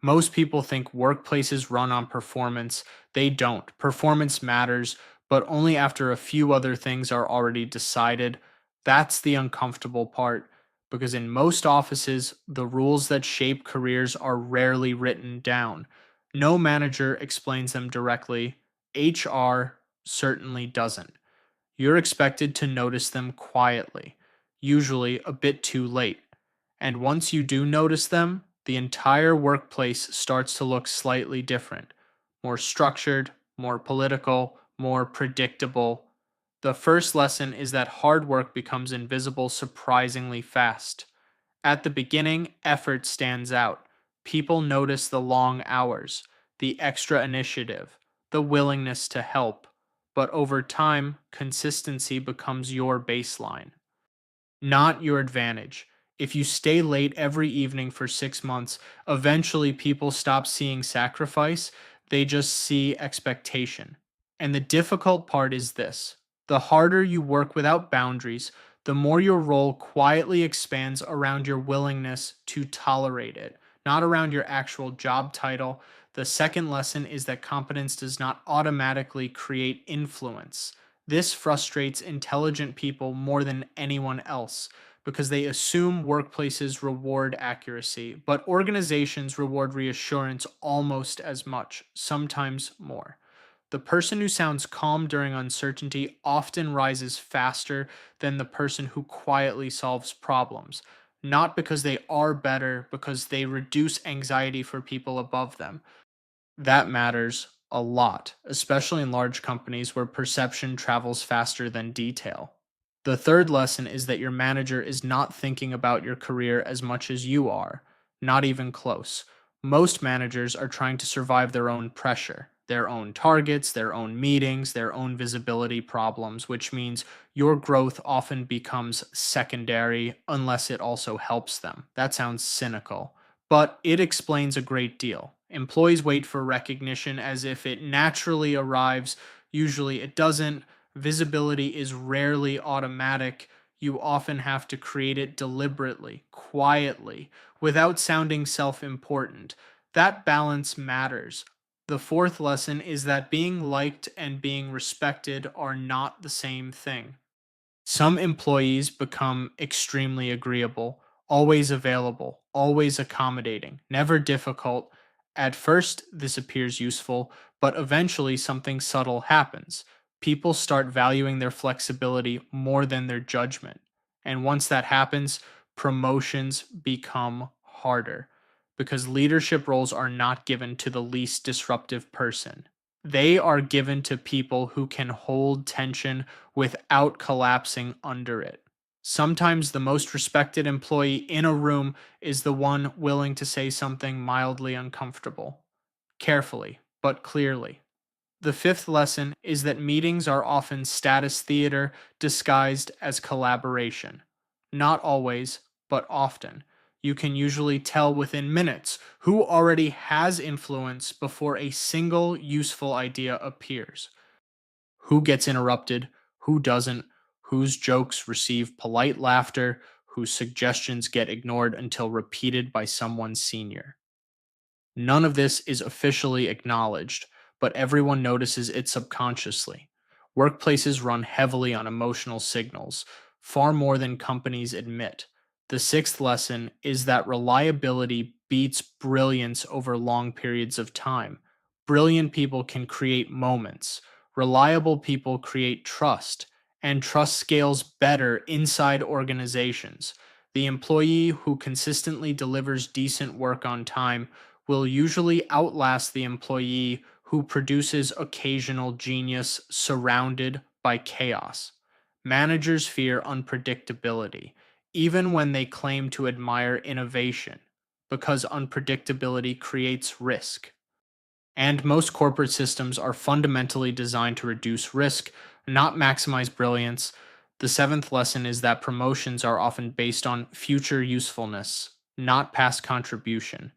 Most people think workplaces run on performance. They don't. Performance matters, but only after a few other things are already decided. That's the uncomfortable part, because in most offices, the rules that shape careers are rarely written down. No manager explains them directly. HR certainly doesn't. You're expected to notice them quietly, usually a bit too late. And once you do notice them, the entire workplace starts to look slightly different, more structured, more political, more predictable. The first lesson is that hard work becomes invisible surprisingly fast. At the beginning, effort stands out. People notice the long hours, the extra initiative, the willingness to help. But over time, consistency becomes your baseline, not your advantage. If you stay late every evening for 6 months, eventually people stop seeing sacrifice, they just see expectation. And the difficult part is this: the harder you work without boundaries, the more your role quietly expands around your willingness to tolerate it, not around your actual job title. The second lesson is that competence does not automatically create influence. This frustrates intelligent people more than anyone else because they assume workplaces reward accuracy, but organizations reward reassurance almost as much, sometimes more. The person who sounds calm during uncertainty often rises faster than the person who quietly solves problems, not because they are better, because they reduce anxiety for people above them. That matters a lot, especially in large companies where perception travels faster than detail. The third lesson is that your manager is not thinking about your career as much as you are, not even close. Most managers are trying to survive their own pressure, their own targets, their own meetings, their own visibility problems, which means your growth often becomes secondary unless it also helps them. That sounds cynical, but it explains a great deal. Employees wait for recognition as if it naturally arrives. Usually it doesn't. Visibility is rarely automatic. You often have to create it deliberately, quietly, without sounding self important. That balance matters. The fourth lesson is that being liked and being respected are not the same thing. Some employees become extremely agreeable, always available, always accommodating, never difficult. At first, this appears useful, but eventually something subtle happens. People start valuing their flexibility more than their judgment. And once that happens, promotions become harder because leadership roles are not given to the least disruptive person. They are given to people who can hold tension without collapsing under it. Sometimes the most respected employee in a room is the one willing to say something mildly uncomfortable, carefully, but clearly. The fifth lesson is that meetings are often status theater disguised as collaboration. Not always, but often. You can usually tell within minutes who already has influence before a single useful idea appears. Who gets interrupted, who doesn't, whose jokes receive polite laughter, whose suggestions get ignored until repeated by someone senior. None of this is officially acknowledged, but everyone notices it subconsciously. Workplaces run heavily on emotional signals, far more than companies admit. The sixth lesson is that reliability beats brilliance over long periods of time. Brilliant people can create moments, reliable people create trust, and trust scales better inside organizations. The employee who consistently delivers decent work on time will usually outlast the employee who produces occasional genius surrounded by chaos. Managers fear unpredictability, even when they claim to admire innovation, because unpredictability creates risk. And most corporate systems are fundamentally designed to reduce risk, not maximize brilliance. The seventh lesson is that promotions are often based on future usefulness, not past contribution.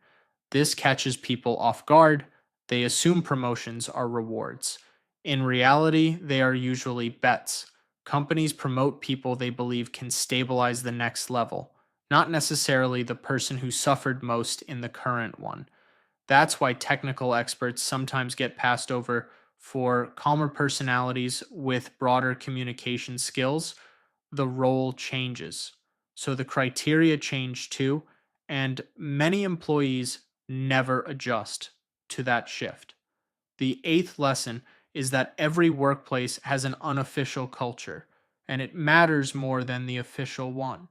This catches people off guard. They assume promotions are rewards. In reality, they are usually bets. Companies promote people they believe can stabilize the next level, not necessarily the person who suffered most in the current one. That's why technical experts sometimes get passed over for calmer personalities with broader communication skills. The role changes. So the criteria change too, and many employees never adjust to that shift. The eighth lesson is that every workplace has an unofficial culture, and it matters more than the official one.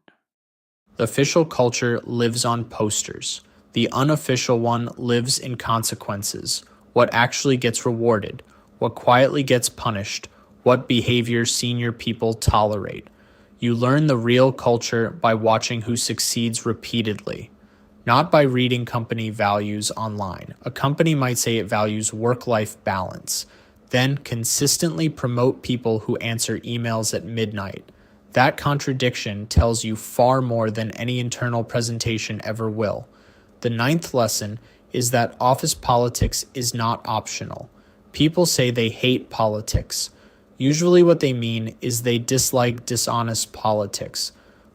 The official culture lives on posters. The unofficial one lives in consequences. What actually gets rewarded, what quietly gets punished, what behaviors senior people tolerate. You learn the real culture by watching who succeeds repeatedly, not by reading company values online. A company might say it values work life balance, then consistently promote people who answer emails at midnight. That contradiction tells you far more than any internal presentation ever will. The ninth lesson is that office politics is not optional. People say they hate politics. Usually, what they mean is they dislike dishonest politics.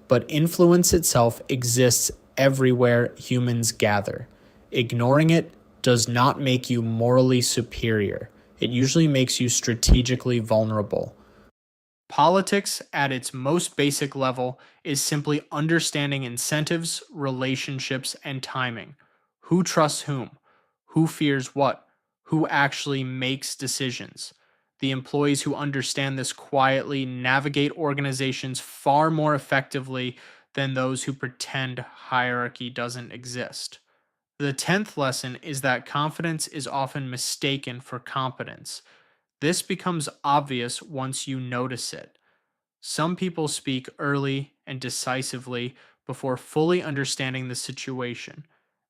But influence itself exists everywhere humans gather. Ignoring it does not make you morally superior. It usually makes you strategically vulnerable. Politics, at its most basic level, is simply understanding incentives, relationships, and timing. Who trusts whom? Who fears what? Who actually makes decisions? The employees who understand this quietly navigate organizations far more effectively than those who pretend hierarchy doesn't exist. The 10th lesson is that confidence is often mistaken for competence. This becomes obvious once you notice it. Some people speak early and decisively before fully understanding the situation.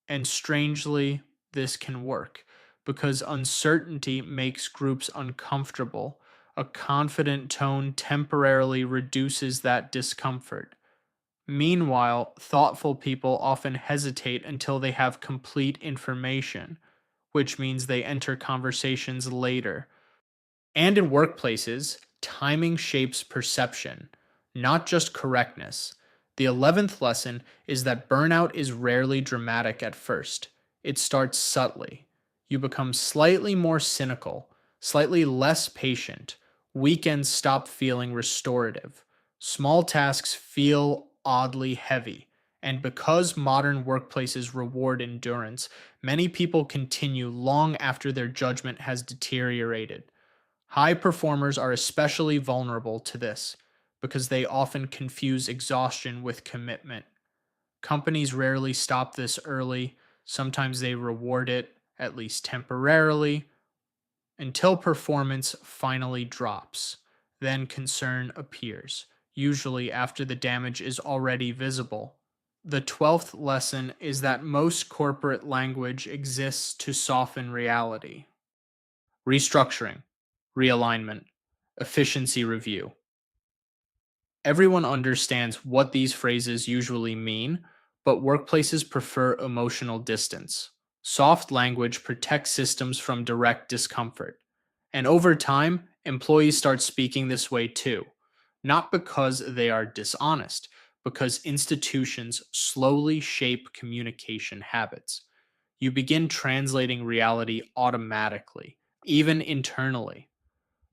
And strangely, this can work because uncertainty makes groups uncomfortable. A confident tone temporarily reduces that discomfort. Meanwhile, thoughtful people often hesitate until they have complete information, which means they enter conversations later. And in workplaces, timing shapes perception, not just correctness. The 11th lesson is that burnout is rarely dramatic at first. It starts subtly. You become slightly more cynical, slightly less patient. Weekends stop feeling restorative. Small tasks feel oddly heavy. And because modern workplaces reward endurance, many people continue long after their judgment has deteriorated. High performers are especially vulnerable to this because they often confuse exhaustion with commitment. Companies rarely stop this early, sometimes they reward it, at least temporarily, until performance finally drops. Then concern appears, usually after the damage is already visible. The 12th lesson is that most corporate language exists to soften reality. Restructuring, realignment, efficiency review. Everyone understands what these phrases usually mean, but workplaces prefer emotional distance. Soft language protects systems from direct discomfort. And over time, employees start speaking this way too. Not because they are dishonest, because institutions slowly shape communication habits. You begin translating reality automatically, even internally.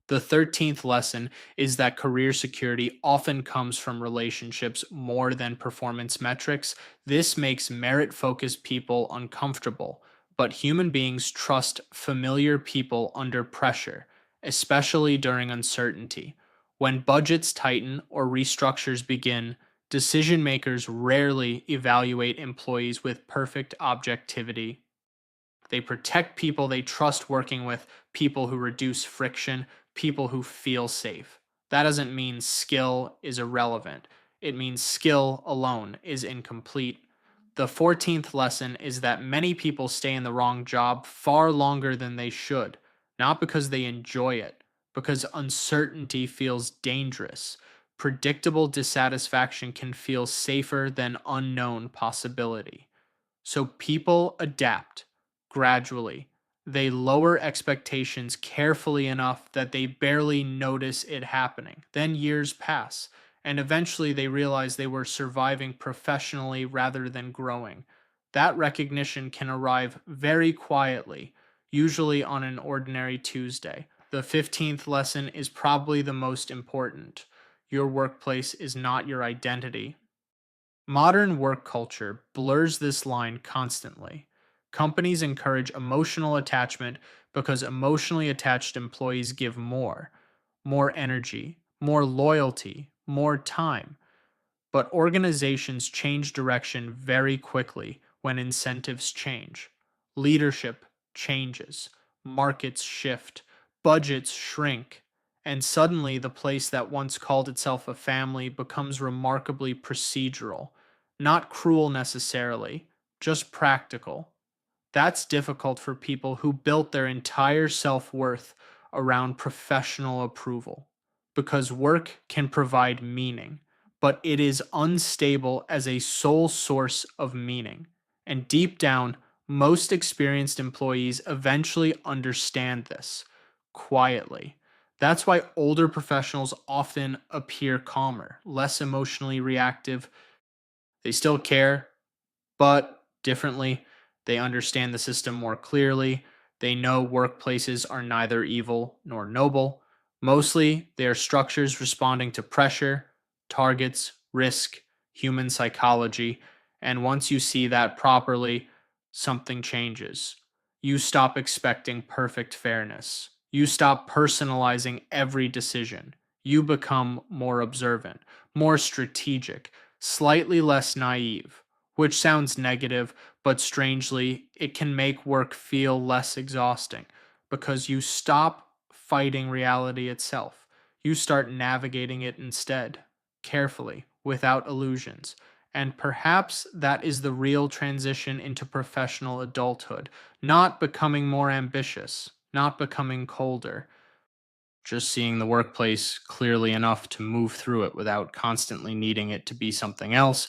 The 13th lesson is that career security often comes from relationships more than performance metrics. This makes merit focused people uncomfortable, but human beings trust familiar people under pressure, especially during uncertainty. When budgets tighten or restructures begin, decision makers rarely evaluate employees with perfect objectivity. They protect people they trust working with, people who reduce friction, people who feel safe. That doesn't mean skill is irrelevant. It means skill alone is incomplete. The 14th lesson is that many people stay in the wrong job far longer than they should, not because they enjoy it, because uncertainty feels dangerous. Predictable dissatisfaction can feel safer than unknown possibility. So people adapt gradually. They lower expectations carefully enough that they barely notice it happening. Then years pass, and eventually they realize they were surviving professionally rather than growing. That recognition can arrive very quietly, usually on an ordinary Tuesday. The 15th lesson is probably the most important. Your workplace is not your identity. Modern work culture blurs this line constantly. Companies encourage emotional attachment because emotionally attached employees give more energy, more loyalty, more time. But organizations change direction very quickly when incentives change. Leadership changes, markets shift, budgets shrink, and suddenly the place that once called itself a family becomes remarkably procedural. Not cruel necessarily, just practical. That's difficult for people who built their entire self worth around professional approval because work can provide meaning, but it is unstable as a sole source of meaning. And deep down, most experienced employees eventually understand this quietly. That's why older professionals often appear calmer, less emotionally reactive. They still care, but differently. They understand the system more clearly. They know workplaces are neither evil nor noble. Mostly, they are structures responding to pressure, targets, risk, human psychology. And once you see that properly, something changes. You stop expecting perfect fairness. You stop personalizing every decision. You become more observant, more strategic, slightly less naive, which sounds negative, but strangely, it can make work feel less exhausting because you stop fighting reality itself. You start navigating it instead, carefully, without illusions. And perhaps that is the real transition into professional adulthood, not becoming more ambitious, not becoming colder, just seeing the workplace clearly enough to move through it without constantly needing it to be something else.